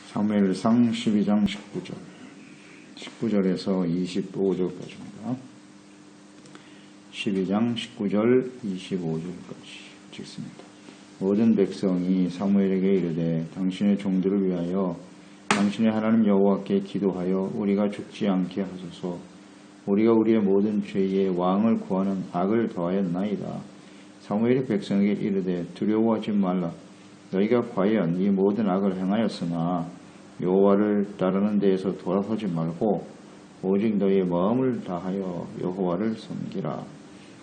사무엘상 12장 19절에서 25절까지입니다. 12장 19절 25절까지 찍습니다. 모든 백성이 사무엘에게 이르되 당신의 종들을 위하여 당신의 하나님 여호와께 기도하여 우리가 죽지 않게 하소서. 우리가 우리의 모든 죄의 왕을 구하는 악을 더하였나이다. 사무엘이 백성에게 이르되 두려워하지 말라. 너희가 과연 이 모든 악을 행하였으나 여호와를 따르는 데에서 돌아서지 말고 오직 너희의 마음을 다하여 여호와를 섬기라.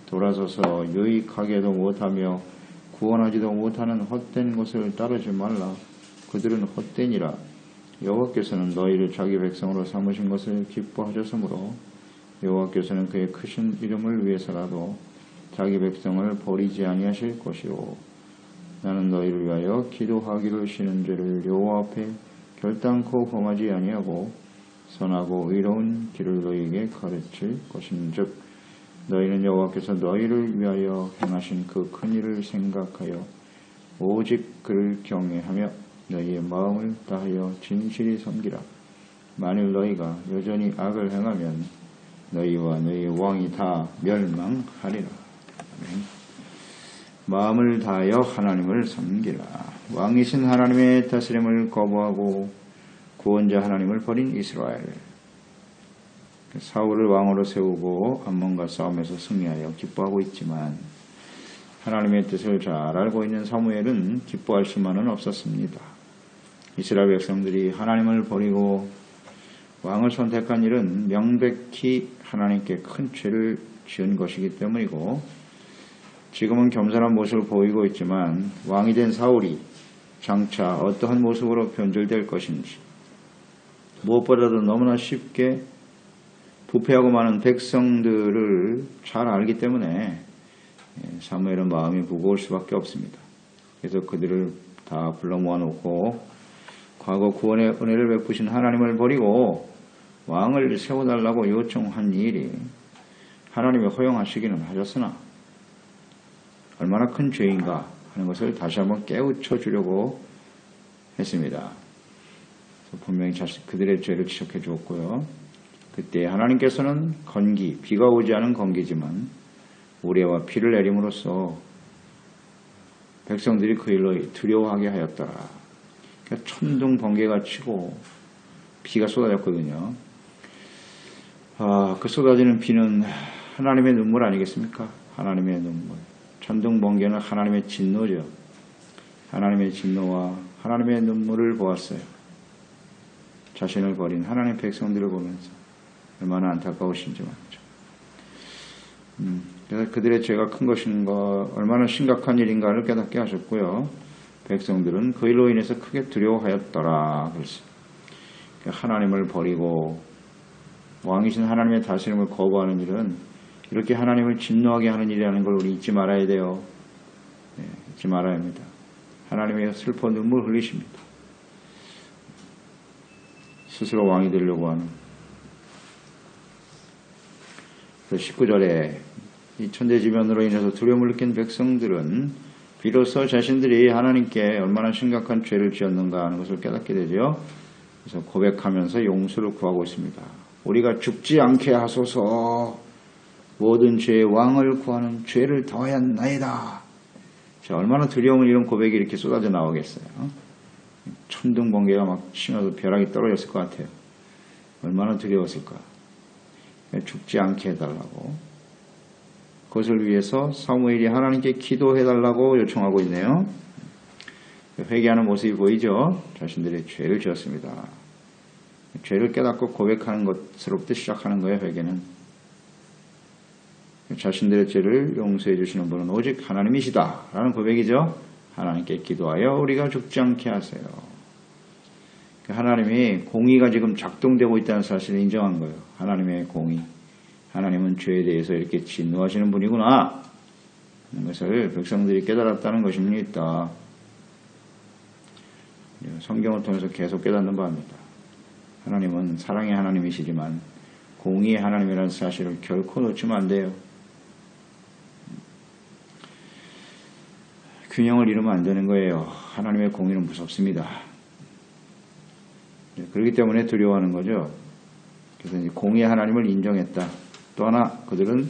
돌아서서 유익하게도 못하며 구원하지도 못하는 헛된 것을 따르지 말라. 그들은 헛되니라. 여호와께서는 너희를 자기 백성으로 삼으신 것을 기뻐하셨으므로 여호와께서는 그의 크신 이름을 위해서라도 자기 백성을 버리지 아니하실 것이요. 나는 너희를 위하여 기도하기를 쉬는 죄를 여호와 앞에 결단코 범하지 아니하고 선하고 의로운 길을 너희에게 가르칠 것인즉 너희는 여호와께서 너희를 위하여 행하신 그 큰 일을 생각하여 오직 그를 경외하며 너희의 마음을 다하여 진실히 섬기라. 만일 너희가 여전히 악을 행하면 너희와 너희의 왕이 다 멸망하리라. 마음을 다하여 하나님을 섬기라. 왕이신 하나님의 다스림을 거부하고 구원자 하나님을 버린 이스라엘. 사울을 왕으로 세우고 암몬과 싸움에서 승리하여 기뻐하고 있지만 하나님의 뜻을 잘 알고 있는 사무엘은 기뻐할 수만은 없었습니다. 이스라엘 백성들이 하나님을 버리고 왕을 선택한 일은 명백히 하나님께 큰 죄를 지은 것이기 때문이고 지금은 겸손한 모습을 보이고 있지만 왕이 된 사울이 장차 어떠한 모습으로 변절될 것인지 무엇보다도 너무나 쉽게 부패하고 많은 백성들을 잘 알기 때문에 사무엘은 마음이 무거울 수밖에 없습니다. 그래서 그들을 다 불러 모아놓고 과거 구원의 은혜를 베푸신 하나님을 버리고 왕을 세워달라고 요청한 일이 하나님이 허용하시기는 하셨으나 얼마나 큰 죄인가 하는 것을 다시 한번 깨우쳐 주려고 했습니다. 분명히 그들의 죄를 지적해 주었고요. 그때 하나님께서는 건기, 비가 오지 않은 건기지만 우레와 피를 내림으로써 백성들이 그 일로 두려워하게 하였더라. 그러니까 천둥 번개가 치고 비가 쏟아졌거든요. 그 쏟아지는 비는 하나님의 눈물 아니겠습니까? 하나님의 눈물. 천둥 번개는 하나님의 진노죠. 하나님의 진노와 하나님의 눈물을 보았어요. 자신을 버린 하나님의 백성들을 보면서 얼마나 안타까우신지 말이죠. 그래서 그들의 죄가 큰 것인가 얼마나 심각한 일인가를 깨닫게 하셨고요. 백성들은 그 일로 인해서 크게 두려워하였더라. 그래서 하나님을 버리고 왕이신 하나님의 다스림을 거부하는 일은 이렇게 하나님을 진노하게 하는 일이라는 걸 우리 잊지 말아야 돼요. 잊지 말아야 합니다. 하나님의 슬퍼 눈물 흘리십니다. 스스로 왕이 되려고 하는. 19절에 이 천재지변으로 인해서 두려움을 느낀 백성들은 비로소 자신들이 하나님께 얼마나 심각한 죄를 지었는가 하는 것을 깨닫게 되죠. 그래서 고백하면서 용서를 구하고 있습니다. 우리가 죽지 않게 하소서. 모든 죄의 왕을 구하는 죄를 더하였나이다. 얼마나 두려움을 이런 고백이 이렇게 쏟아져 나오겠어요. 천둥 번개가 막 치면서 벼락이 떨어졌을 것 같아요. 얼마나 두려웠을까. 죽지 않게 해달라고. 그것을 위해서 사무엘이 하나님께 기도해달라고 요청하고 있네요. 회개하는 모습이 보이죠. 자신들의 죄를 지었습니다. 죄를 깨닫고 고백하는 것으로부터 시작하는 거예요. 회개는. 자신들의 죄를 용서해 주시는 분은 오직 하나님이시다 라는 고백이죠. 하나님께 기도하여 우리가 죽지 않게 하세요. 하나님이 공의가 지금 작동되고 있다는 사실을 인정한 거예요. 하나님의 공의. 하나님은 죄에 대해서 이렇게 진노하시는 분이구나 하는 것을 백성들이 깨달았다는 것입니다. 성경을 통해서 계속 깨닫는 바입니다. 하나님은 사랑의 하나님이시지만 공의의 하나님이라는 사실을 결코 놓치면 안 돼요. 균형을 이루면 안 되는 거예요. 하나님의 공의는 무섭습니다. 그렇기 때문에 두려워하는 거죠. 그래서 이제 공의 하나님을 인정했다. 또 하나 그들은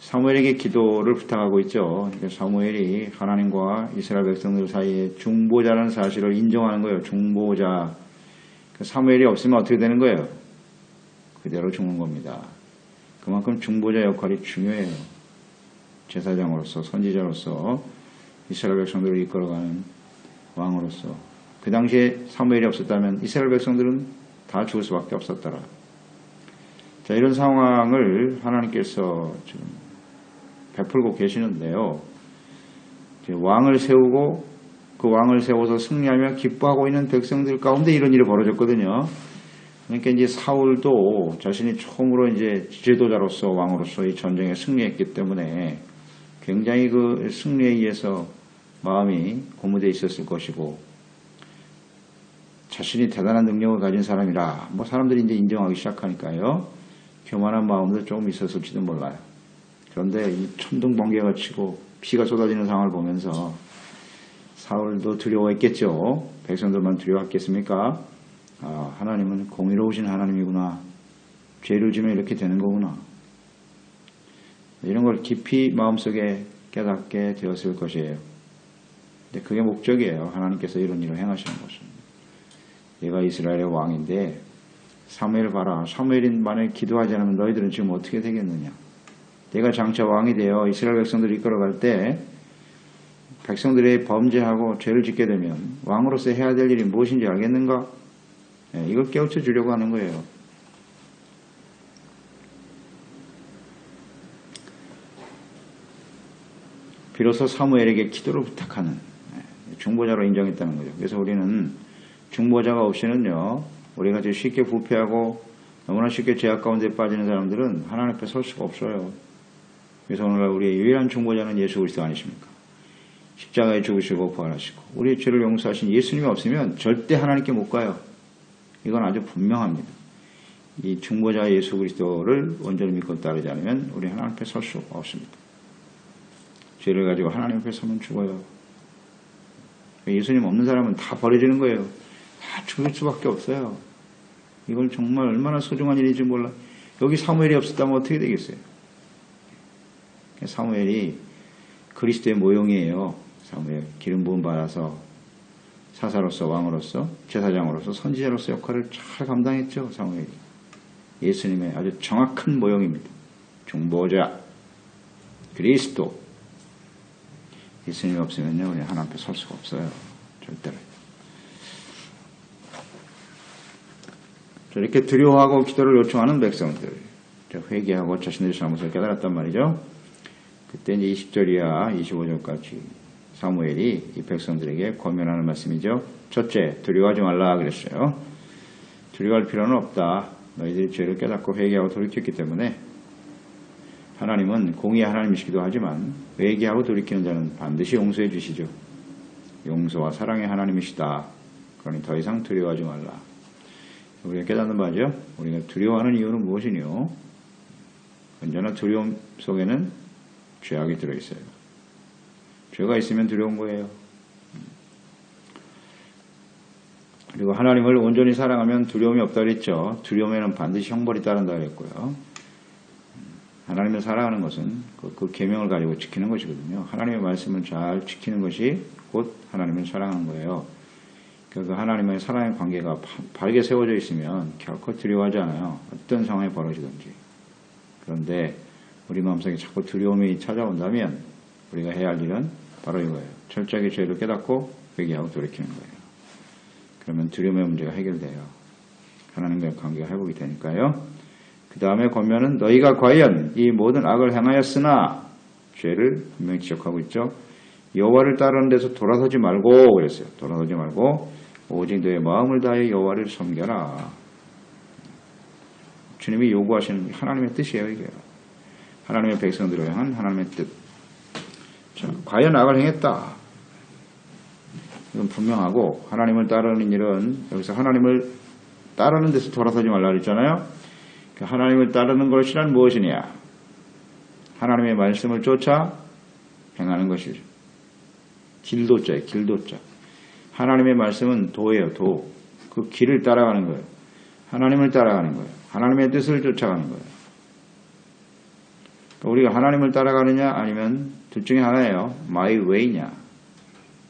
사무엘에게 기도를 부탁하고 있죠. 사무엘이 하나님과 이스라엘 백성들 사이에 중보자라는 사실을 인정하는 거예요. 중보자. 사무엘이 없으면 어떻게 되는 거예요? 그대로 죽는 겁니다. 그만큼 중보자 역할이 중요해요. 제사장으로서 선지자로서 이스라엘 백성들을 이끌어가는 왕으로서. 그 당시에 사무엘이 없었다면 이스라엘 백성들은 다 죽을 수밖에 없었더라. 자, 이런 상황을 하나님께서 지금 베풀고 계시는데요. 왕을 세우고 그 왕을 세워서 승리하며 기뻐하고 있는 백성들 가운데 이런 일이 벌어졌거든요. 그러니까 이제 사울도 자신이 처음으로 이제 지도자로서 왕으로서 이 전쟁에 승리했기 때문에 굉장히 그 승리에 의해서 마음이 고무되어 있었을 것이고 자신이 대단한 능력을 가진 사람이라 뭐 사람들이 이제 인정하기 시작하니까요. 교만한 마음도 조금 있었을지도 몰라요. 그런데 이 천둥 번개가 치고 피가 쏟아지는 상황을 보면서 사울도 두려워했겠죠. 백성들만 두려워했겠습니까? 아, 하나님은 공의로우신 하나님이구나. 죄를 지면 이렇게 되는 거구나. 이런 걸 깊이 마음속에 깨닫게 되었을 것이에요. 근데 그게 목적이에요. 하나님께서 이런 일을 행하시는 것은. 내가 이스라엘의 왕인데 사무엘을 봐라. 사무엘이 만약에 기도하지 않으면 너희들은 지금 어떻게 되겠느냐. 내가 장차 왕이 되어 이스라엘 백성들을 이끌어갈 때 백성들이 범죄하고 죄를 짓게 되면 왕으로서 해야 될 일이 무엇인지 알겠는가? 네, 이걸 깨우쳐 주려고 하는 거예요. 비로소 사무엘에게 기도를 부탁하는 중보자로 인정했다는 거죠. 그래서 우리는 중보자가 없이는요. 우리가 아주 쉽게 부패하고 너무나 쉽게 죄악 가운데 빠지는 사람들은 하나님 앞에 설 수가 없어요. 그래서 오늘날 우리의 유일한 중보자는 예수 그리스도 아니십니까? 십자가에 죽으시고 부활하시고 우리의 죄를 용서하신 예수님이 없으면 절대 하나님께 못 가요. 이건 아주 분명합니다. 이 중보자 예수 그리스도를 온전히 믿고 따르지 않으면 우리 하나님 앞에 설 수 없습니다. 죄를 가지고 하나님 앞에 서면 죽어요. 예수님 없는 사람은 다 버려지는 거예요. 다 죽을 수밖에 없어요. 이걸 정말 얼마나 소중한 일인지 몰라. 여기 사무엘이 없었다면 어떻게 되겠어요? 사무엘이 그리스도의 모형이에요. 사무엘 기름 부음 받아서 사사로서 왕으로서 제사장으로서 선지자로서 역할을 잘 감당했죠. 사무엘이. 예수님의 아주 정확한 모형입니다. 중보자 그리스도. 예수님이 없으면요 우리 하나님 앞에 설 수가 없어요. 절대로. 이렇게 두려워하고 기도를 요청하는 백성들 회개하고 자신들의 잘못을 깨달았단 말이죠. 그때 이제 20절 이하 25절까지 사무엘이 이 백성들에게 권면하는 말씀이죠. 첫째, 두려워하지 말라 그랬어요. 두려워할 필요는 없다. 너희들이 죄를 깨닫고 회개하고 돌이켰기 때문에 하나님은 공의의 하나님이시기도 하지만 회개하고 돌이키는 자는 반드시 용서해 주시죠. 용서와 사랑의 하나님이시다. 그러니 더 이상 두려워하지 말라. 우리가 깨닫는 바죠. 우리가 두려워하는 이유는 무엇이뇨? 언제나 두려움 속에는 죄악이 들어있어요. 죄가 있으면 두려운 거예요. 그리고 하나님을 온전히 사랑하면 두려움이 없다 그랬죠. 두려움에는 반드시 형벌이 따른다 그랬고요. 하나님을 사랑하는 것은 그 계명을 가지고 지키는 것이거든요. 하나님의 말씀을 잘 지키는 것이 곧 하나님을 사랑하는 거예요. 그 하나님의 사랑의 관계가 바르게 세워져 있으면 결코 두려워하지 않아요. 어떤 상황이 벌어지든지. 그런데 우리 마음속에 자꾸 두려움이 찾아온다면 우리가 해야 할 일은 바로 이거예요. 철저하게 죄를 깨닫고 회개하고 돌이키는 거예요. 그러면 두려움의 문제가 해결돼요. 하나님과의 관계가 회복이 되니까요. 그 다음에 권면은 너희가 과연 이 모든 악을 행하였으나 죄를 분명히 지적하고 있죠. 여호와를 따르는 데서 돌아서지 말고 그랬어요. 돌아서지 말고 오직 너의 마음을 다해 여호와를 섬겨라. 주님이 요구하시는 하나님의 뜻이에요. 이게 하나님의 백성들을 향한 하나님의 뜻. 자, 과연 악을 행했다. 이건 분명하고 하나님을 따르는 일은 여기서 하나님을 따르는 데서 돌아서지 말라 그랬잖아요. 하나님을 따르는 것이란 무엇이냐? 하나님의 말씀을 쫓아 행하는 것이죠. 길도자예요. 길도자. 하나님의 말씀은 도예요. 도. 그 길을 따라가는 거예요. 하나님을 따라가는 거예요. 하나님의 뜻을 쫓아가는 거예요. 우리가 하나님을 따라가느냐 아니면 둘 중에 하나예요. My way냐.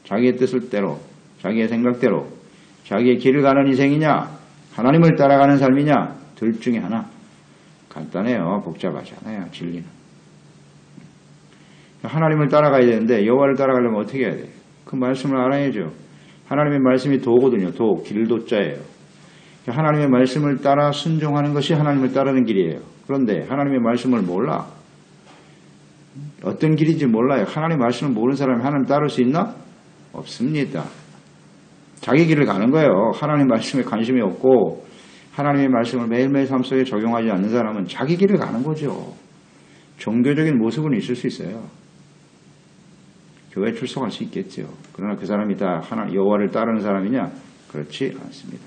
자기의 뜻을 대로, 자기의 생각대로, 자기의 길을 가는 인생이냐, 하나님을 따라가는 삶이냐, 둘 중에 하나. 간단해요. 복잡하지 않아요. 진리는. 하나님을 따라가야 되는데 여호와를 따라가려면 어떻게 해야 돼요? 그 말씀을 알아야죠. 하나님의 말씀이 도거든요. 도, 길도자예요. 하나님의 말씀을 따라 순종하는 것이 하나님을 따르는 길이에요. 그런데 하나님의 말씀을 몰라. 어떤 길인지 몰라요. 하나님의 말씀을 모르는 사람이 하나님 따를 수 있나? 없습니다. 자기 길을 가는 거예요. 하나님 말씀에 관심이 없고 하나님의 말씀을 매일매일 삶 속에 적용하지 않는 사람은 자기 길을 가는 거죠. 종교적인 모습은 있을 수 있어요. 교회에 출석할 수 있겠죠. 그러나 그 사람이 다 여호와를 따르는 사람이냐? 그렇지 않습니다.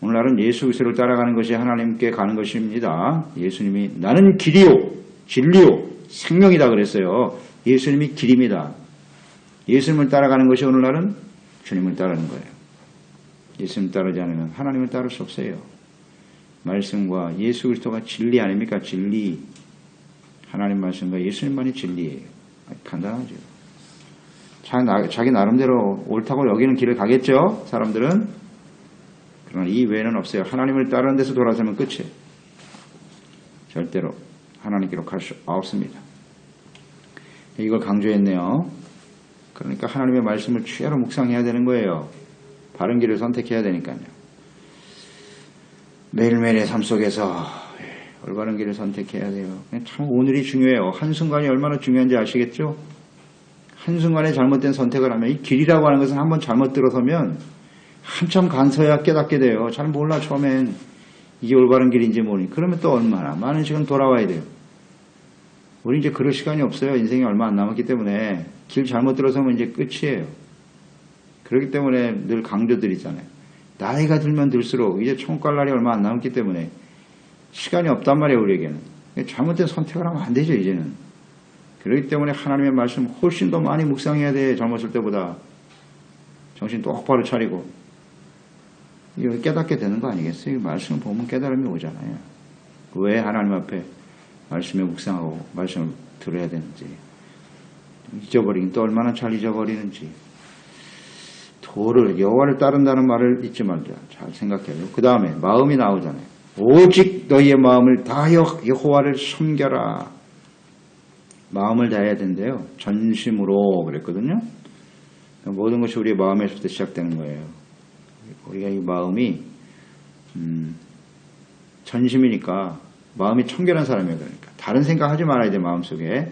오늘날은 예수 그리스도를 따라가는 것이 하나님께 가는 것입니다. 예수님이 나는 길이요 진리요 생명이다 그랬어요. 예수님이 길입니다. 예수님을 따라가는 것이 오늘날은 주님을 따르는 거예요. 예수님 따르지 않으면 하나님을 따를 수 없어요. 말씀과 예수 그리스도가 진리 아닙니까? 진리. 하나님 말씀과 예수님만이 진리예요. 간단하죠. 자기 나름대로 옳다고 여기는 길을 가겠죠. 사람들은. 그러나 이 외에는 없어요. 하나님을 따르는 데서 돌아서면 끝이에요. 절대로 하나님께로 갈 수 없습니다. 이걸 강조했네요. 그러니까 하나님의 말씀을 취하로 묵상해야 되는 거예요. 바른 길을 선택해야 되니까요. 매일매일의 삶 속에서 올바른 길을 선택해야 돼요. 참 오늘이 중요해요. 한순간이 얼마나 중요한지 아시겠죠? 한순간에 잘못된 선택을 하면 이 길이라고 하는 것은 한번 잘못 들어서면 한참 간서야 깨닫게 돼요. 잘 몰라 처음엔 이게 올바른 길인지 모르니. 그러면 또 얼마나 많은 시간 돌아와야 돼요. 우리 이제 그럴 시간이 없어요. 인생이 얼마 안 남았기 때문에 길 잘못 들어서면 이제 끝이에요. 그렇기 때문에 늘 강조드리잖아요. 나이가 들면 들수록 이제 천국 갈 날이 얼마 안 남았기 때문에 시간이 없단 말이에요. 우리에게는. 잘못된 선택을 하면 안 되죠. 이제는. 그렇기 때문에 하나님의 말씀 훨씬 더 많이 묵상해야 돼. 젊었을 때보다. 정신 똑바로 차리고. 이거 깨닫게 되는 거 아니겠어요? 말씀을 보면 깨달음이 오잖아요. 왜 하나님 앞에 말씀에 묵상하고 말씀을 들어야 되는지. 잊어버리긴 또 얼마나 잘 잊어버리는지. 도를 여호와를 따른다는 말을 잊지 말자. 잘 생각해요. 그 다음에 마음이 나오잖아요. 오직 너희의 마음을 다하여 여호와를 섬겨라. 마음을 다해야 된대요. 전심으로 그랬거든요. 모든 것이 우리의 마음에서부터 시작되는 거예요. 우리가 이 마음이 전심이니까 마음이 청결한 사람이에요. 그러니까 다른 생각하지 말아야 돼. 마음속에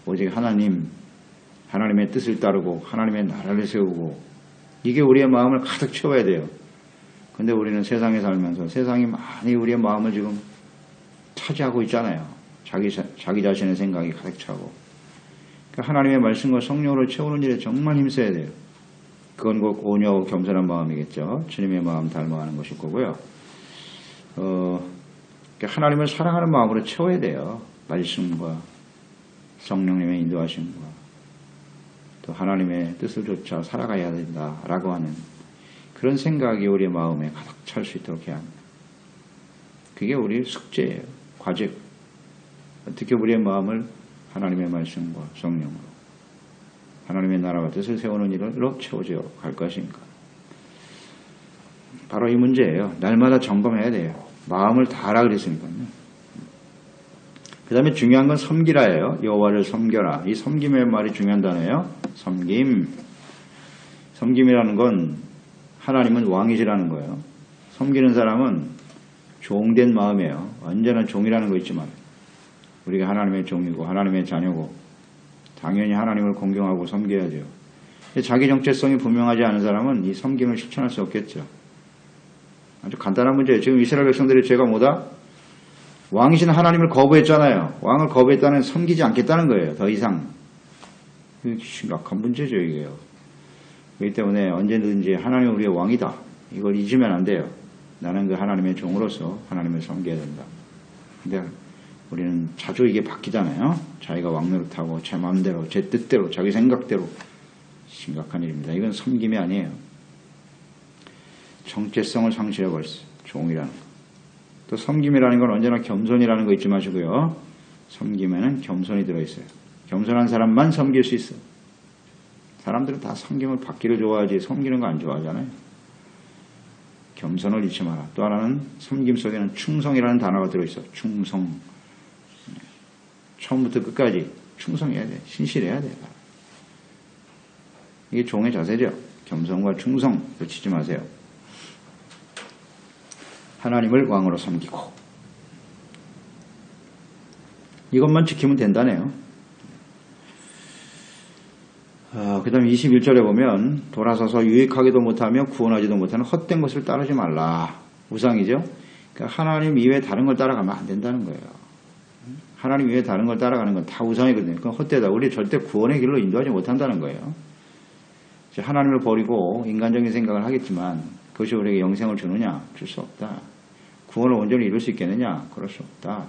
오직 하나님의 뜻을 따르고 하나님의 나라를 세우고 이게 우리의 마음을 가득 채워야 돼요. 근데 우리는 세상에 살면서 세상이 많이 우리의 마음을 지금 차지하고 있잖아요. 자기 자신의 생각이 가득 차고. 그러니까 하나님의 말씀과 성령으로 채우는 일에 정말 힘써야 돼요. 그건 곧 온유하고 겸손한 마음이겠죠. 주님의 마음 닮아가는 것일 거고요. 그러니까 하나님을 사랑하는 마음으로 채워야 돼요. 말씀과 성령님의 인도하심과 또 하나님의 뜻을 쫓아 살아가야 된다라고 하는 그런 생각이 우리의 마음에 가득 찰 수 있도록 해야 합니다. 그게 우리의 숙제예요. 과제. 어떻게 우리의 마음을 하나님의 말씀과 성령으로 하나님의 나라와 뜻을 세우는 일로 채워져 갈 것인가. 바로 이 문제예요. 날마다 점검해야 돼요. 마음을 다하라 그랬으니까요. 그 다음에 중요한 건 섬기라예요. 여호와를 섬겨라. 이 섬김의 말이 중요한 단어예요. 섬김이라는 건 하나님은 왕이시라는 거예요. 섬기는 사람은 종된 마음이에요. 언제나 종이라는 거 잊지 말아요. 우리가 하나님의 종이고 하나님의 자녀고 당연히 하나님을 공경하고 섬겨야죠. 자기 정체성이 분명하지 않은 사람은 이 섬김을 실천할 수 없겠죠. 아주 간단한 문제예요. 지금 이스라엘 백성들이 죄가 뭐다? 왕이신 하나님을 거부했잖아요. 왕을 거부했다는 섬기지 않겠다는 거예요. 더 이상. 심각한 문제죠, 이게요. 그렇기 때문에 언제든지 하나님은 우리의 왕이다. 이걸 잊으면 안 돼요. 나는 그 하나님의 종으로서 하나님을 섬겨야 된다. 근데 우리는 자주 이게 바뀌잖아요. 자기가 왕노릇하고 제 마음대로, 제 뜻대로, 자기 생각대로. 심각한 일입니다. 이건 섬김이 아니에요. 정체성을 상실해버렸어요. 종이라는 거. 또 섬김이라는 건 언제나 겸손이라는 거 잊지 마시고요. 섬김에는 겸손이 들어있어요. 겸손한 사람만 섬길 수 있어요. 사람들은 다 섬김을 받기를 좋아하지 섬기는 거 안 좋아하잖아요. 겸손을 잊지 마라. 또 하나는 섬김 속에는 충성이라는 단어가 들어있어. 충성. 처음부터 끝까지 충성해야 돼. 신실해야 돼. 이게 종의 자세죠. 겸손과 충성 놓치지 마세요. 하나님을 왕으로 섬기고 이것만 지키면 된다네요. 그 다음 21절에 보면 돌아서서 유익하기도 못하며 구원하지도 못하는 헛된 것을 따르지 말라. 우상이죠. 그러니까 하나님 이외에 다른 걸 따라가면 안 된다는 거예요. 하나님 이외에 다른 걸 따라가는 건 다 우상이거든요. 그건 헛되다. 우리 절대 구원의 길로 인도하지 못한다는 거예요. 하나님을 버리고 인간적인 생각을 하겠지만 그것이 우리에게 영생을 주느냐? 줄 수 없다. 구원을 온전히 이룰 수 있겠느냐? 그럴 수 없다.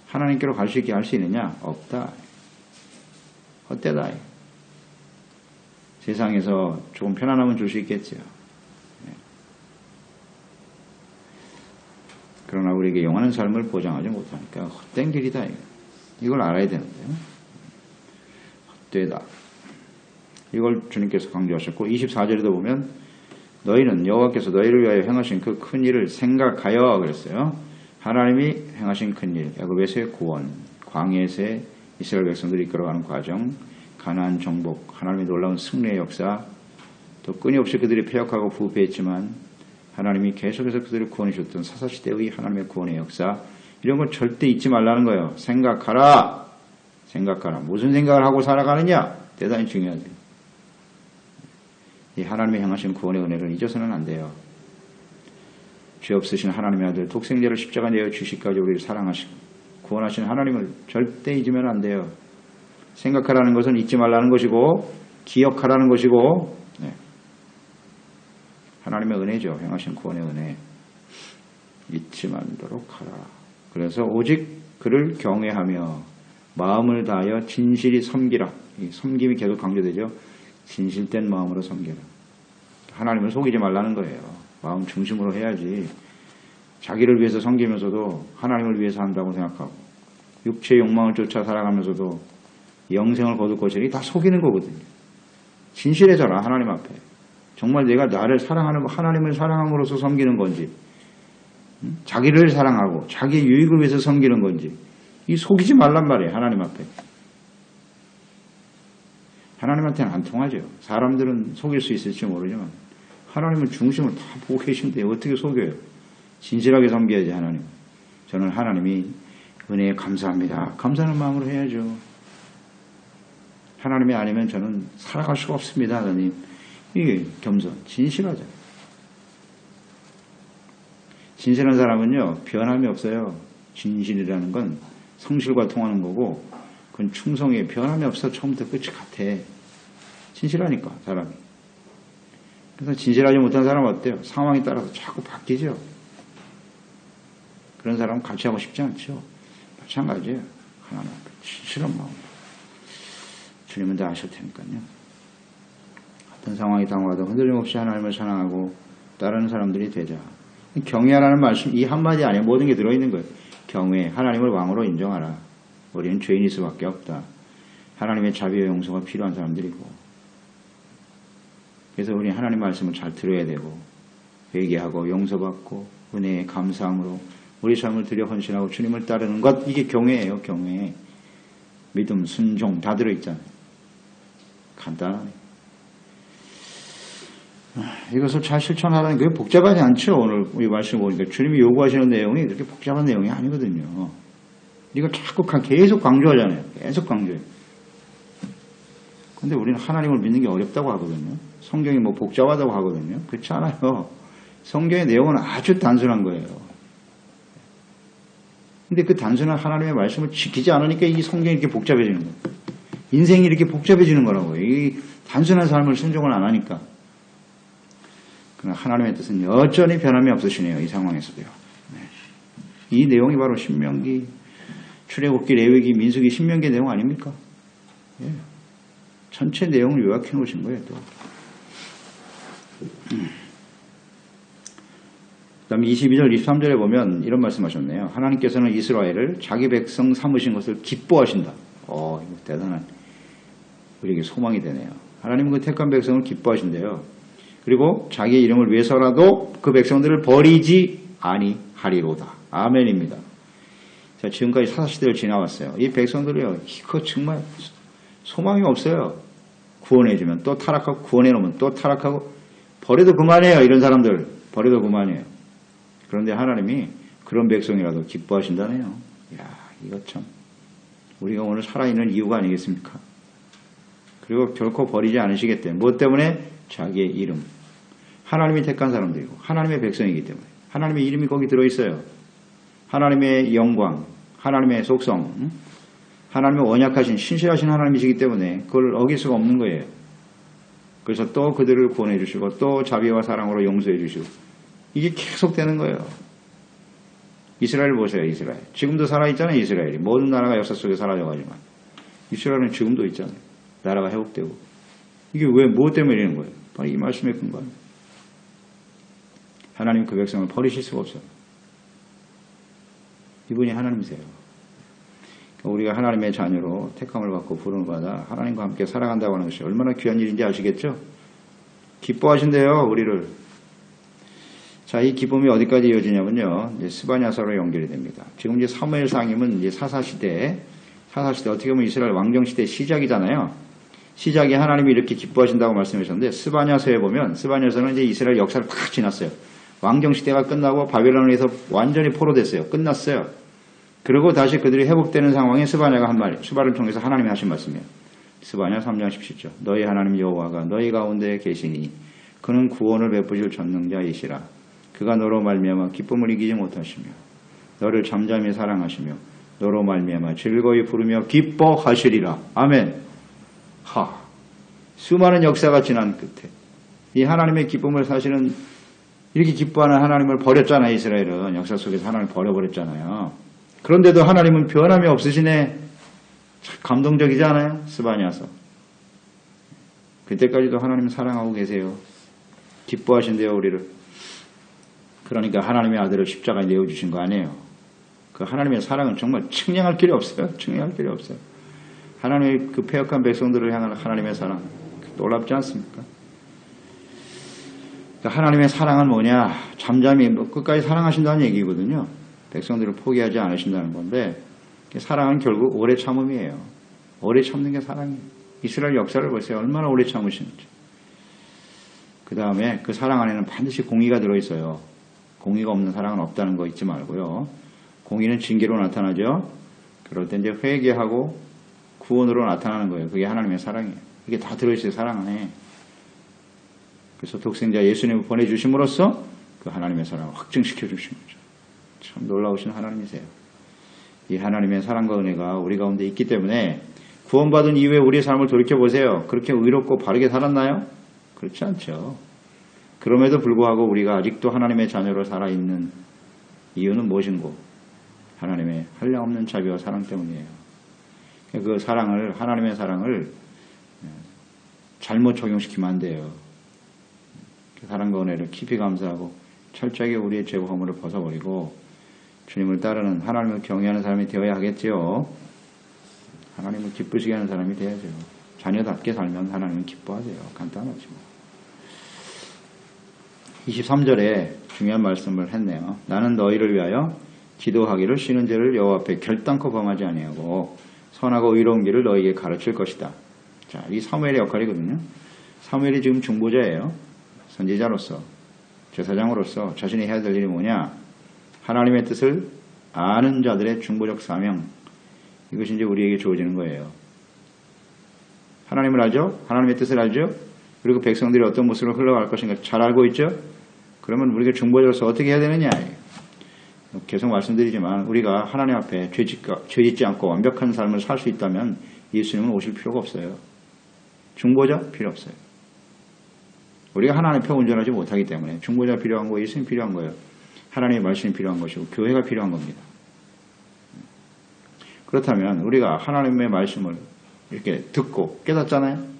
하나님께로 갈 수 있게 할 수 있느냐? 없다. 헛되다. 세상에서 조금 편안함은 줄 수 있겠지요. 그러나 우리에게 영원한 삶을 보장하지 못하니까 헛된 길이다. 이걸 알아야 되는데요. 헛되다. 이걸 주님께서 강조하셨고 24절에도 보면 너희는 여호와께서 너희를 위하여 행하신 그 큰 일을 생각하여 그랬어요. 하나님이 행하신 큰 일, 애굽에서의 구원, 광야에서의 이스라엘 백성들을 이끌어가는 과정, 가나안 정복, 하나님의 놀라운 승리의 역사, 또 끊임없이 그들이 패역하고 부패했지만 하나님이 계속해서 그들을 구원해 주셨던 사사시대의 하나님의 구원의 역사, 이런 걸 절대 잊지 말라는 거예요. 생각하라. 생각하라. 무슨 생각을 하고 살아가느냐? 대단히 중요하죠. 이 하나님이 행하신 구원의 은혜를 잊어서는 안 돼요. 죄 없으신 하나님의 아들 독생자를 십자가에 내어 주시기까지 우리를 사랑하시고 구원하신 하나님을 절대 잊으면 안 돼요. 생각하라는 것은 잊지 말라는 것이고 기억하라는 것이고 하나님의 은혜죠. 행하신 구원의 은혜. 잊지 말도록 하라. 그래서 오직 그를 경외하며 마음을 다하여 진실이 섬기라. 이 섬김이 계속 강조되죠. 진실된 마음으로 섬겨라. 하나님을 속이지 말라는 거예요. 마음 중심으로 해야지. 자기를 위해서 섬기면서도 하나님을 위해서 한다고 생각하고 육체의 욕망을 쫓아 살아가면서도 영생을 거둘 것이니 다 속이는 거거든요. 진실해져라. 하나님 앞에. 정말 내가 나를 사랑하는 하나님을 사랑함으로써 섬기는 건지 자기를 사랑하고 자기의 유익을 위해서 섬기는 건지 이 속이지 말란 말이에요. 하나님 앞에. 하나님한테는 안 통하죠. 사람들은 속일 수 있을지 모르지만 하나님은 중심을 다 보고 계신데 어떻게 속여요. 진실하게 섬겨야지 하나님. 저는 하나님이 은혜에 감사합니다. 감사하는 마음으로 해야죠. 하나님이 아니면 저는 살아갈 수가 없습니다. 하나님. 이게 겸손, 진실하죠. 진실한 사람은요, 변함이 없어요. 진실이라는 건 성실과 통하는 거고, 그건 충성에 변함이 없어. 처음부터 끝이 같아. 진실하니까, 사람이. 그래서 진실하지 못한 사람은 어때요? 상황에 따라서 자꾸 바뀌죠. 그런 사람은 같이 하고 싶지 않죠. 마찬가지예요. 하나님 앞에 진실한 마음. 주님은 다 아실 테니까요. 어떤 상황이 당하도 흔들림 없이 하나님을 사랑하고 따르는 사람들이 되자. 경외하라는 말씀, 이 한마디 안에 모든 게 들어있는 거예요. 경외, 하나님을 왕으로 인정하라. 우리는 죄인일 수밖에 없다. 하나님의 자비와 용서가 필요한 사람들이고. 그래서 우리는 하나님 말씀을 잘 들어야 되고 회개하고 용서받고 은혜에 감사함으로 우리 삶을 들여 헌신하고 주님을 따르는 것, 이게 경외예요. 경외. 믿음, 순종 다 들어있잖아요. 간단하네. 이것을 잘 실천하라는 게 복잡하지 않죠. 오늘 이 말씀 보니까 주님이 요구하시는 내용이 그렇게 복잡한 내용이 아니거든요. 이걸 자꾸 계속 강조하잖아요. 계속 강조해요. 근데 우리는 하나님을 믿는 게 어렵다고 하거든요. 성경이 뭐 복잡하다고 하거든요. 그렇지 않아요. 성경의 내용은 아주 단순한 거예요. 근데 그 단순한 하나님의 말씀을 지키지 않으니까 이 성경이 이렇게 복잡해지는 거예요. 인생이 이렇게 복잡해지는 거라고요. 이 단순한 삶을 순종을 안 하니까. 그러나 하나님의 뜻은 여전히 변함이 없으시네요. 이 상황에서도요. 네. 이 내용이 바로 신명기, 출애굽기, 레위기, 민수기, 신명기 내용 아닙니까? 예. 전체 내용을 요약해 놓으신 거예요. 또. 다음 22절, 23절에 보면 이런 말씀하셨네요. 하나님께서는 이스라엘을 자기 백성 삼으신 것을 기뻐하신다. 이거 대단한 우리에게 소망이 되네요. 하나님은 그 택한 백성을 기뻐하신대요. 그리고 자기의 이름을 위해서라도 그 백성들을 버리지 아니하리로다. 아멘입니다. 자, 지금까지 사사시대를 지나왔어요. 이 백성들이요, 이거 정말 소망이 없어요. 구원해주면 또 타락하고, 구원해놓으면 또 타락하고, 버려도 그만해요. 이런 사람들 버려도 그만해요. 그런데 하나님이 그런 백성이라도 기뻐하신다네요. 이야, 이거 참 우리가 오늘 살아있는 이유가 아니겠습니까? 그리고 결코 버리지 않으시겠대. 무엇 때문에? 자기의 이름. 하나님이 택한 사람들이고 하나님의 백성이기 때문에 하나님의 이름이 거기 들어있어요. 하나님의 영광, 하나님의 속성, 하나님의 원약하신 신실하신 하나님이시기 때문에 그걸 어길 수가 없는 거예요. 그래서 또 그들을 구원해 주시고 또 자비와 사랑으로 용서해 주시고 이게 계속 되는 거예요. 이스라엘 보세요. 이스라엘. 지금도 살아있잖아요. 이스라엘이. 모든 나라가 역사 속에 사라져가지만 이스라엘은 지금도 있잖아요. 나라가 회복되고. 이게 왜 무엇 때문에 이러는 거예요? 바로 이 말씀에 근거합니다. 하나님 그 백성을 버리실 수가 없어요. 이분이 하나님이세요. 우리가 하나님의 자녀로 택함을 받고 부름을 받아 하나님과 함께 살아간다고 하는 것이 얼마나 귀한 일인지 아시겠죠? 기뻐하신대요. 우리를. 자, 이 기쁨이 어디까지 이어지냐면요. 이제 스바냐서로 연결이 됩니다. 지금 이제 사무엘상임은 이제 사사시대 어떻게 보면 이스라엘 왕정시대 시작이잖아요. 시작에 하나님이 이렇게 기뻐하신다고 말씀하셨는데 스바냐서에 보면 스바냐서는 이제 이스라엘 역사를 다 지났어요. 왕정시대가 끝나고 바벨론에서 완전히 포로됐어요. 끝났어요. 그리고 다시 그들이 회복되는 상황에 스바냐가 한 말, 스바를 통해서 하나님이 하신 말씀이에요. 스바냐 3장 17절. 너희 하나님 여호와가 너희 가운데 계시니 그는 구원을 베푸실 전능자이시라. 그가 너로 말미암아 기쁨을 이기지 못하시며 너를 잠잠히 사랑하시며 너로 말미암아 즐거이 부르며 기뻐하시리라. 아멘. 수많은 역사가 지난 끝에 이 하나님의 기쁨을 사실은 이렇게 기뻐하는 하나님을 버렸잖아요. 이스라엘은 역사 속에서 하나님을 버려버렸잖아요. 그런데도 하나님은 변함이 없으시네. 참 감동적이지 않아요? 스바냐서. 그때까지도 하나님은 사랑하고 계세요. 기뻐하신대요. 우리를. 그러니까 하나님의 아들을 십자가에 내어주신 거 아니에요. 그 하나님의 사랑은 정말 측량할 길이 없어요. 측량할 길이 없어요. 하나님의 그 패역한 백성들을 향한 하나님의 사랑 놀랍지 않습니까? 그러니까 하나님의 사랑은 뭐냐? 잠잠히 끝까지 사랑하신다는 얘기거든요. 백성들을 포기하지 않으신다는 건데 사랑은 결국 오래 참음이에요. 오래 참는 게 사랑이에요. 이스라엘 역사를 보세요. 얼마나 오래 참으시는지. 그 다음에 그 사랑 안에는 반드시 공의가 들어있어요. 공의가 없는 사랑은 없다는 거 잊지 말고요. 공의는 징계로 나타나죠. 그럴 때 이제 회개하고 구원으로 나타나는 거예요. 그게 하나님의 사랑이에요. 이게 다 들어있어요. 사랑 안에. 그래서 독생자 예수님을 보내주심으로써 그 하나님의 사랑을 확증시켜 주신 거죠. 참 놀라우신 하나님이세요. 이 하나님의 사랑과 은혜가 우리 가운데 있기 때문에 구원받은 이후에 우리의 삶을 돌이켜보세요. 그렇게 의롭고 바르게 살았나요? 그렇지 않죠. 그럼에도 불구하고 우리가 아직도 하나님의 자녀로 살아있는 이유는 무엇인고? 하나님의 한량없는 자비와 사랑 때문이에요. 그 사랑을, 하나님의 사랑을 잘못 적용시키면 안 돼요. 그 사랑과 은혜를 깊이 감사하고 철저하게 우리의 죄와 허물을 벗어버리고 주님을 따르는 하나님을 경외하는 사람이 되어야 하겠지요. 하나님을 기쁘시게 하는 사람이 되어야죠. 자녀답게 살면 하나님은 기뻐하세요. 간단하죠. 23절에 중요한 말씀을 했네요. 나는 너희를 위하여 기도하기를 쉬는 죄를 여호와 앞에 결단코 범하지 아니하고 선하고 의로운 길을 너희에게 가르칠 것이다. 자, 이 사무엘의 역할이거든요. 사무엘이 지금 중보자예요. 선지자로서, 제사장으로서 자신이 해야 될 일이 뭐냐? 하나님의 뜻을 아는 자들의 중보적 사명. 이것이 이제 우리에게 주어지는 거예요. 하나님을 알죠? 하나님의 뜻을 알죠? 그리고 백성들이 어떤 모습으로 흘러갈 것인가 잘 알고 있죠? 그러면 우리가 중보자로서 어떻게 해야 되느냐? 계속 말씀드리지만 우리가 하나님 앞에 죄 짓지 않고 완벽한 삶을 살 수 있다면 예수님은 오실 필요가 없어요. 중보자 필요 없어요. 우리가 하나님 앞에 온전하지 못하기 때문에 중보자가 필요한 거예요. 예수님이 필요한 거예요. 하나님의 말씀이 필요한 것이고 교회가 필요한 겁니다. 그렇다면 우리가 하나님의 말씀을 이렇게 듣고 깨닫잖아요.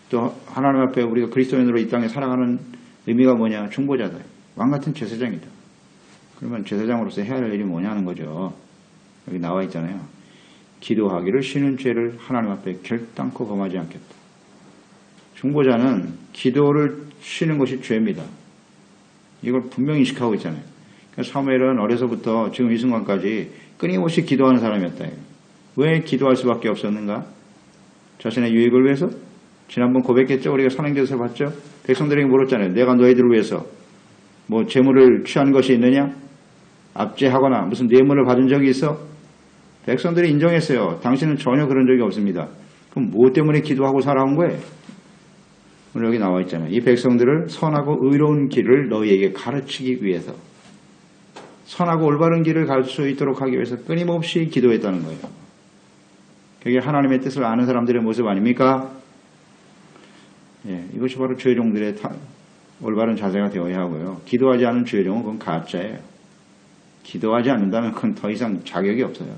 또 하나님 앞에 우리가 그리스도인으로 이 땅에 살아가는 의미가 뭐냐? 중보자다. 왕같은 제사장이다. 그러면 제사장으로서 해야 할 일이 뭐냐는 거죠. 여기 나와 있잖아요. 기도하기를 쉬는 죄를 하나님 앞에 결단코 범하지 않겠다. 중보자는 기도를 쉬는 것이 죄입니다. 이걸 분명히 인식하고 있잖아요. 그러니까 사무엘은 어려서부터 지금 이 순간까지 끊임없이 기도하는 사람이었다. 왜 기도할 수밖에 없었는가? 자신의 유익을 위해서? 지난번 고백했죠. 우리가 선행돼서 봤죠. 백성들에게 물었잖아요. 내가 너희들을 위해서 뭐 재물을 취한 것이 있느냐? 압제하거나 무슨 뇌물을 받은 적이 있어? 백성들이 인정했어요. 당신은 전혀 그런 적이 없습니다. 그럼 뭐 때문에 기도하고 살아온 거예요? 오늘 여기 나와 있잖아요. 이 백성들을 선하고 의로운 길을 너희에게 가르치기 위해서, 선하고 올바른 길을 가르칠 수 있도록 하기 위해서 끊임없이 기도했다는 거예요. 그게 하나님의 뜻을 아는 사람들의 모습 아닙니까? 예, 이것이 바로 죄종들의 올바른 자세가 되어야 하고요. 기도하지 않은 죄종은 그건 가짜예요. 기도하지 않는다면 그건 더 이상 자격이 없어요.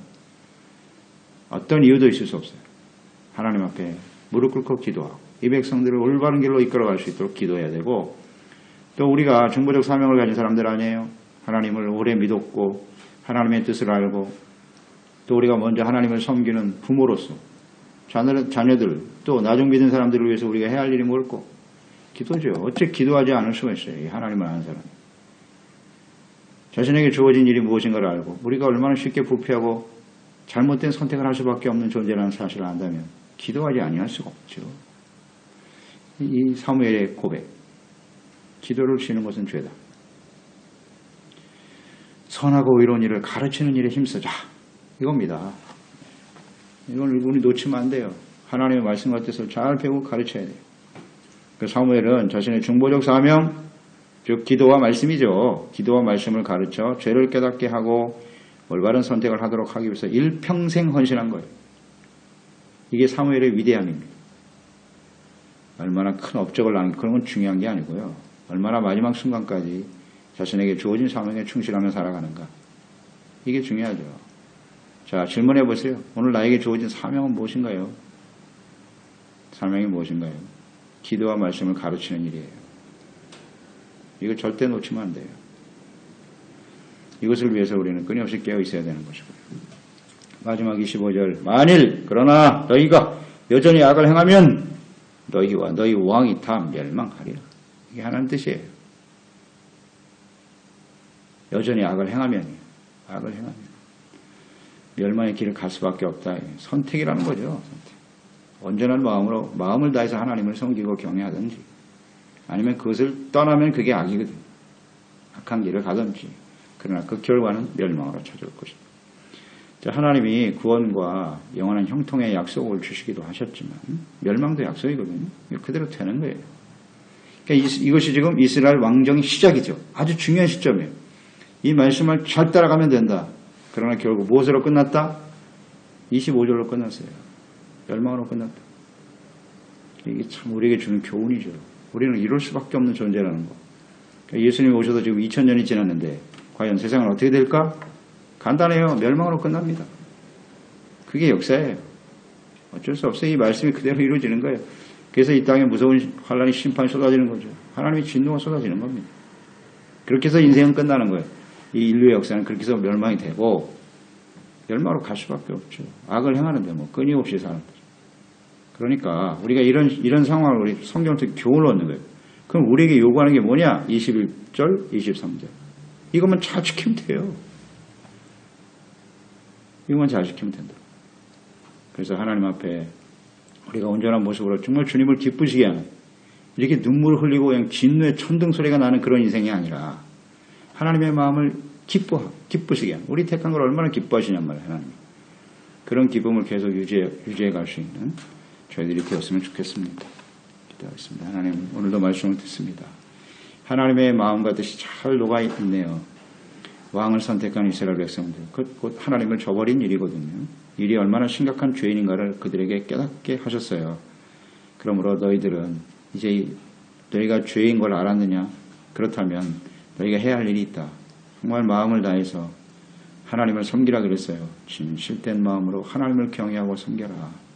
어떤 이유도 있을 수 없어요. 하나님 앞에 무릎 꿇고 기도하고 이 백성들을 올바른 길로 이끌어갈 수 있도록 기도해야 되고, 또 우리가 중보적 사명을 가진 사람들 아니에요. 하나님을 오래 믿었고 하나님의 뜻을 알고, 또 우리가 먼저 하나님을 섬기는 부모로서 자녀들 또 나중 믿은 사람들을 위해서 우리가 해야 할 일이 뭘까? 기도죠. 어째 기도하지 않을 수가 있어요. 이 하나님을 아는 사람. 자신에게 주어진 일이 무엇인가를 알고 우리가 얼마나 쉽게 부패하고 잘못된 선택을 할 수밖에 없는 존재라는 사실을 안다면 기도하지 아니할 수가 없죠. 이 사무엘의 고백, 기도를 쉬는 것은 죄다. 선하고 의로운 일을 가르치는 일에 힘쓰자, 이겁니다. 이걸 우리 놓치면 안 돼요. 하나님의 말씀과 뜻을 잘 배우고 가르쳐야 돼요. 그 사무엘은 자신의 중보적 사명, 즉 기도와 말씀이죠. 기도와 말씀을 가르쳐 죄를 깨닫게 하고 올바른 선택을 하도록 하기 위해서 일평생 헌신한 거예요. 이게 사무엘의 위대함입니다. 얼마나 큰 업적을 남긴 그런 건 중요한 게 아니고요. 얼마나 마지막 순간까지 자신에게 주어진 사명에 충실하며 살아가는가. 이게 중요하죠. 자, 질문해 보세요. 오늘 나에게 주어진 사명은 무엇인가요? 사명이 무엇인가요? 기도와 말씀을 가르치는 일이에요. 이거 절대 놓치면 안 돼요. 이것을 위해서 우리는 끊임없이 깨어 있어야 되는 것이고요. 마지막 25절. 만일 그러나 너희가 여전히 악을 행하면 너희와 너희 왕이 다 멸망하리라. 이게 하나님 뜻이에요. 여전히 악을 행하면 멸망의 길을 갈 수밖에 없다. 선택이라는 거죠. 선택. 온전한 마음을 다해서 하나님을 섬기고 경외하든지, 아니면 그것을 떠나면 그게 악이거든. 악한 길을 가든지. 그러나 그 결과는 멸망으로 찾아올 것입니다. 자, 하나님이 구원과 영원한 형통의 약속을 주시기도 하셨지만 멸망도 약속이거든요. 그대로 되는 거예요. 그러니까 이것이 지금 이스라엘 왕정의 시작이죠. 아주 중요한 시점이에요. 이 말씀을 잘 따라가면 된다. 그러나 결국 무엇으로 끝났다? 25절로 끝났어요. 멸망으로 끝났다. 이게 참 우리에게 주는 교훈이죠. 우리는 이럴 수밖에 없는 존재라는 거. 그러니까 예수님이 오셔서 지금 2000년이 지났는데 과연 세상은 어떻게 될까? 간단해요. 멸망으로 끝납니다. 그게 역사예요. 어쩔 수 없어요. 이 말씀이 그대로 이루어지는 거예요. 그래서 이 땅에 무서운 환란이 심판이 쏟아지는 거죠. 하나님의 진노가 쏟아지는 겁니다. 그렇게 해서 인생은 끝나는 거예요. 이 인류의 역사는 그렇게 해서 멸망이 되고 멸망으로 갈 수밖에 없죠. 악을 행하는데 뭐 끊임없이 사는 거죠. 그러니까 우리가 이런 상황을 우리 성경을 통해 교훈을 얻는 거예요. 그럼 우리에게 요구하는 게 뭐냐? 21절, 23절. 이것만 잘 지키면 돼요. 이것만 잘 지키면 된다. 그래서 하나님 앞에 우리가 온전한 모습으로 정말 주님을 기쁘시게 하는, 이렇게 눈물을 흘리고 그냥 진노의 천둥 소리가 나는 그런 인생이 아니라 하나님의 마음을 기쁘시게 하는, 우리 택한 걸 얼마나 기뻐하시냔 말이에요. 하나님. 그런 기쁨을 계속 유지해 갈 수 있는 저희들이 되었으면 좋겠습니다. 기도하겠습니다. 하나님, 오늘도 말씀을 듣습니다. 하나님의 마음과 뜻이 잘 녹아있네요. 왕을 선택한 이스라엘 백성들, 곧 하나님을 저버린 일이거든요. 일이 얼마나 심각한 죄인인가를 그들에게 깨닫게 하셨어요. 그러므로 너희들은 이제 너희가 죄인 걸 알았느냐? 그렇다면 너희가 해야 할 일이 있다. 정말 마음을 다해서 하나님을 섬기라 그랬어요. 진실된 마음으로 하나님을 경외하고 섬겨라.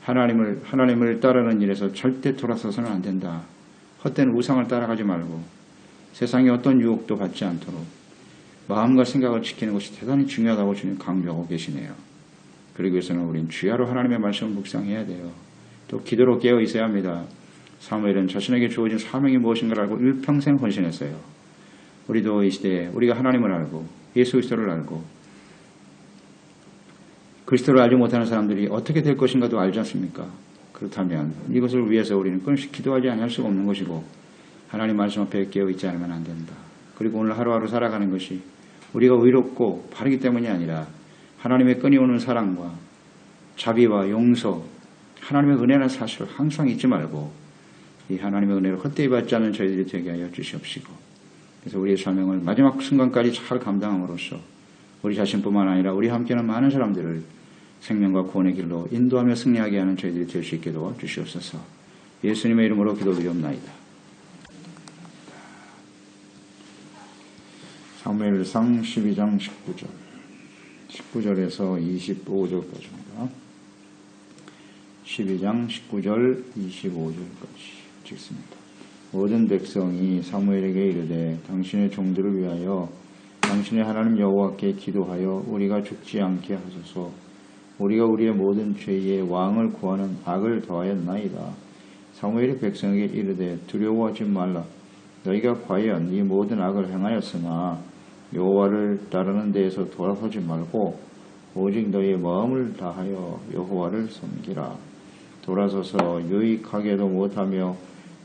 하나님을 따르는 일에서 절대 돌아서서는 안 된다. 헛된 우상을 따라가지 말고 세상의 어떤 유혹도 받지 않도록 마음과 생각을 지키는 것이 대단히 중요하다고 주님 강조하고 계시네요. 그러기 위해서는 우린 주야로 하나님의 말씀을 묵상해야 돼요. 또 기도로 깨어 있어야 합니다. 사무엘은 자신에게 주어진 사명이 무엇인가를 알고 일평생 헌신했어요. 우리도 이 시대에 우리가 하나님을 알고 예수 그리스도를 알고 그리스도를 알지 못하는 사람들이 어떻게 될 것인가도 알지 않습니까? 그렇다면 이것을 위해서 우리는 끊임없이 기도하지 않을 수가 없는 것이고 하나님 말씀 앞에 깨어 있지 않으면 안 된다. 그리고 오늘 하루하루 살아가는 것이 우리가 의롭고 바르기 때문이 아니라 하나님의 끊이오는 사랑과 자비와 용서, 하나님의 은혜라는 사실을 항상 잊지 말고 이 하나님의 은혜를 헛되이 받지 않는 저희들이 되게 하여 주시옵시고, 그래서 우리의 사명을 마지막 순간까지 잘 감당함으로써 우리 자신뿐만 아니라 우리 함께하는 많은 사람들을 생명과 구원의 길로 인도하며 승리하게 하는 저희들이 될 수 있게 도와 주시옵소서. 예수님의 이름으로 기도드리옵나이다. 사무엘상 12장 19절에서 25절까지입니다. 12장 19절 25절까지 읽습니다. 모든 백성이 사무엘에게 이르되 당신의 종들을 위하여 당신의 하나님 여호와께 기도하여 우리가 죽지 않게 하소서. 우리가 우리의 모든 죄의 왕을 구하는 악을 더하였나이다. 사무엘이 백성에게 이르되 두려워하지 말라. 너희가 과연 이 모든 악을 행하였으나 여호와를 따르는 데에서 돌아서지 말고 오직 너희의 마음을 다하여 여호와를 섬기라. 돌아서서 유익하게도 못하며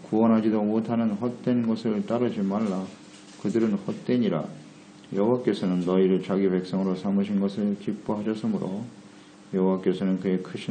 구원하지도 못하는 헛된 것을 따르지 말라. 그들은 헛되니라. 여호와께서는 너희를 자기 백성으로 삼으신 것을 기뻐하셨으므로 여호와께서는 그의 크신